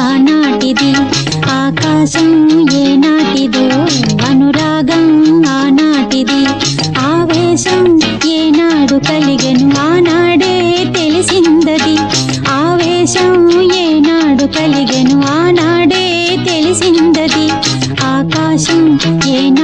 ఆనాటిది ఆకాశం ఏనాటిదో అనురాగం ఆనాటిది ఆవేశం ఏనాడు కలిగెను ఆనాడే తెలిసిందది ఆవేశం ఏనాడు కలిగెను ఆనాడే తెలిసిందది ఆకాశం ఏనాడు